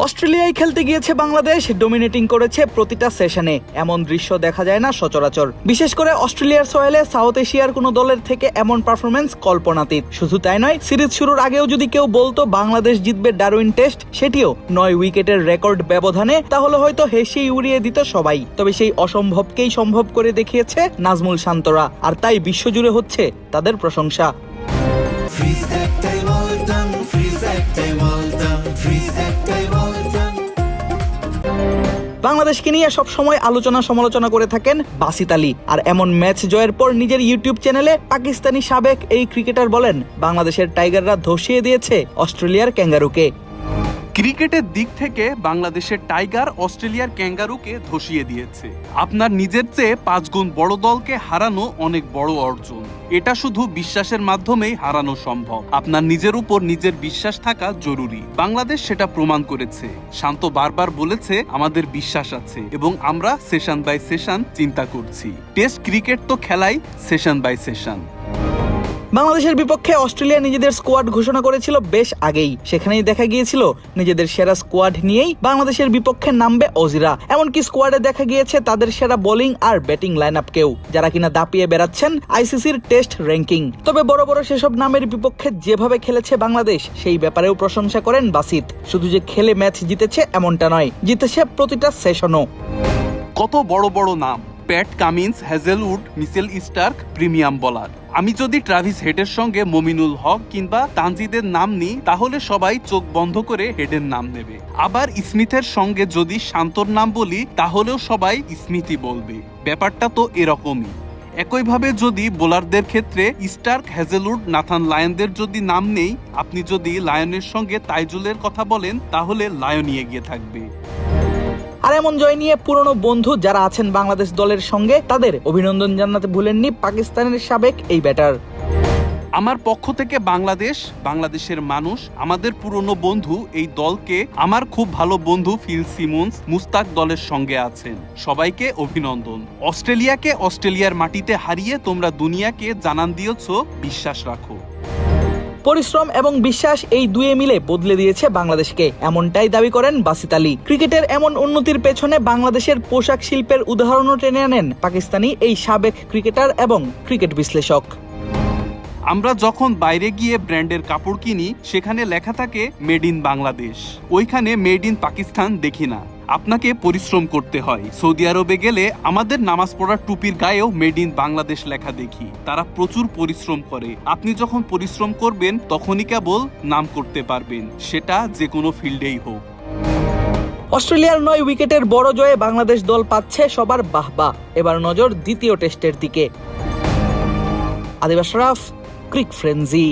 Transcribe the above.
অস্ট্রেলিয়ায় খেলতে গিয়েছে বাংলাদেশ, ডমিনেটিং করেছে প্রতিটা সেশনে। এমন দৃশ্য দেখা যায় না সচরাচর। বিশেষ করে অস্ট্রেলিয়ার সয়েলে সাউথ এশিয়ার কোনো দলের থেকে এমন পারফরমেন্স কল্পনাতীত। শুধু তাই নয়, সিরিজ শুরুর আগেও যদি কেউ বলতো বাংলাদেশ জিতবে ডারউইন টেস্ট, সেটিও 9 উইকেটের রেকর্ড ব্যবধানে, তাহলে হয়তো হেসেই উড়িয়ে দিত সবাই। তবে সেই অসম্ভবকেই সম্ভব করে দেখিয়েছে নাজমুল শান্তরা, আর তাই বিশ্বজুড়ে হচ্ছে তাদের প্রশংসা। বাংলাদেশকে নিয়ে সবসময় আলোচনা সমালোচনা করে থাকেন বাসিত আলী। আর এমন ম্যাচ জয়ের পর নিজের ইউটিউব চ্যানেলে পাকিস্তানি সাবেক এই ক্রিকেটার বলেন, বাংলাদেশের টাইগাররা ধসিয়ে দিয়েছে অস্ট্রেলিয়ার ক্যাঙ্গারুকে। ক্রিকেটের দিক থেকে বাংলাদেশের টাইগার অস্ট্রেলিয়ার ক্যাঙ্গারুকে ধসিয়ে দিয়েছে। আপনার নিজের চেয়ে 5 গুণ বড় দলকে হারানো অনেক বড় অর্জন। এটা শুধু বিশ্বাসের মাধ্যমেই হারানো সম্ভব। আপনার নিজের উপর নিজের বিশ্বাস থাকা জরুরি। বাংলাদেশ সেটা প্রমাণ করেছে। শান্ত বারবার বলেছে, আমাদের বিশ্বাস আছে এবং আমরা সেশন বাই সেশন চিন্তা করছি। টেস্ট ক্রিকেট তো খেলাই সেশন বাই সেশন। বাংলাদেশের বিপক্ষে অস্ট্রেলিয়া নিজেদের স্কোয়াড ঘোষণা করেছিল বেশ আগেই। সেখানেই দেখা গিয়েছিল নিজেদের সেরা স্কোয়াড নিয়েই বাংলাদেশের বিপক্ষে নামবে অজিরা। এমনকি স্কোয়াডে দেখা গিয়েছে তাদের সেরা বোলিং আর ব্যাটিং লাইন আপকেও, যারা কিনা দাপিয়ে বেড়াচ্ছেন আইসিসির টেস্ট র্যাঙ্কিং। তবে বড় বড় সেসব নামের বিপক্ষে যেভাবে খেলেছে বাংলাদেশ, সেই ব্যাপারেও প্রশংসা করেন বাসিত। শুধু যে খেলে ম্যাচ জিতেছে এমনটা নয়, জিতেছে প্রতিটা সেশনও। কত বড় বড় নাম: Pat Cummins, Hazlewood, Mitchell Starc, premium bowler. আমি যদি ট্রাভিস হেডের সঙ্গে মমিনুল হক কিংবা তানজিদের নাম নিই, তাহলে সবাই চোখ বন্ধ করে হেডের নাম নেবে। আবার স্মিথের সঙ্গে যদি শান্তর নাম বলি, তাহলেও সবাই স্মিথই বলবে। ব্যাপারটা তো এরকমই। একইভাবে যদি বোলারদের ক্ষেত্রে স্টার্ক, হ্যাজেলউড, নাথান লায়নদের যদি নাম নেই, আপনি যদি লায়নের সঙ্গে তাইজুলের কথা বলেন, তাহলে লায়নই এগিয়ে থাকবে। আর এমন জয় নিয়ে পুরনো বন্ধু যারা আছেন বাংলাদেশ দলের সঙ্গে, তাদের অভিনন্দন জানাতে ভুলেননি পাকিস্তানের সাবেক এই ব্যাটার। আমার পক্ষ থেকে বাংলাদেশের মানুষ, আমাদের পুরনো বন্ধু এই দলকে, আমার খুব ভালো বন্ধু ফিল সিমন্স, মুস্তাক দলের সঙ্গে আছেন, সবাইকে অভিনন্দন। অস্ট্রেলিয়াকে অস্ট্রেলিয়ার মাটিতে হারিয়ে তোমরা দুনিয়াকে জানান দিয়েছো, বিশ্বাস রাখো। পরিশ্রম এবং বিশ্বাস এই দুয়ে মিলে বদলে দিয়েছে বাংলাদেশকে, এমনটাই দাবি করেন বাসিত আলী। ক্রিকেটের এমন উন্নতির পেছনে বাংলাদেশের পোশাক শিল্পের উদাহরণও টেনে আনেন পাকিস্তানি এই সাবেক ক্রিকেটার এবং ক্রিকেট বিশ্লেষক। আমরা যখন বাইরে গিয়ে ব্র্যান্ডের কাপড় কিনি, সেখানে লেখা থাকে মেড ইন বাংলাদেশ, ওইখানে মেড ইন পাকিস্তান দেখি না। আপনাকে পরিশ্রম করতে হয়। সৌদি আরবে গেলে আমাদের নামাজ পড়ার টুপির গায়েও মেড ইন বাংলাদেশ লেখা দেখি। তারা প্রচুর পরিশ্রম করে। আপনি যখন পরিশ্রম করবেন, তখনই কেবল নাম করতে পারবেন, সেটা যে কোনো ফিল্ডেই হোক। অস্ট্রেলিয়ার 9 উইকেটের বড় জয়ে বাংলাদেশ দল পাচ্ছে সবার বাহবা। এবার নজর দ্বিতীয় টেস্টের দিকে। আদিব আশরাফ, ক্রিক ফ্রেন্জি।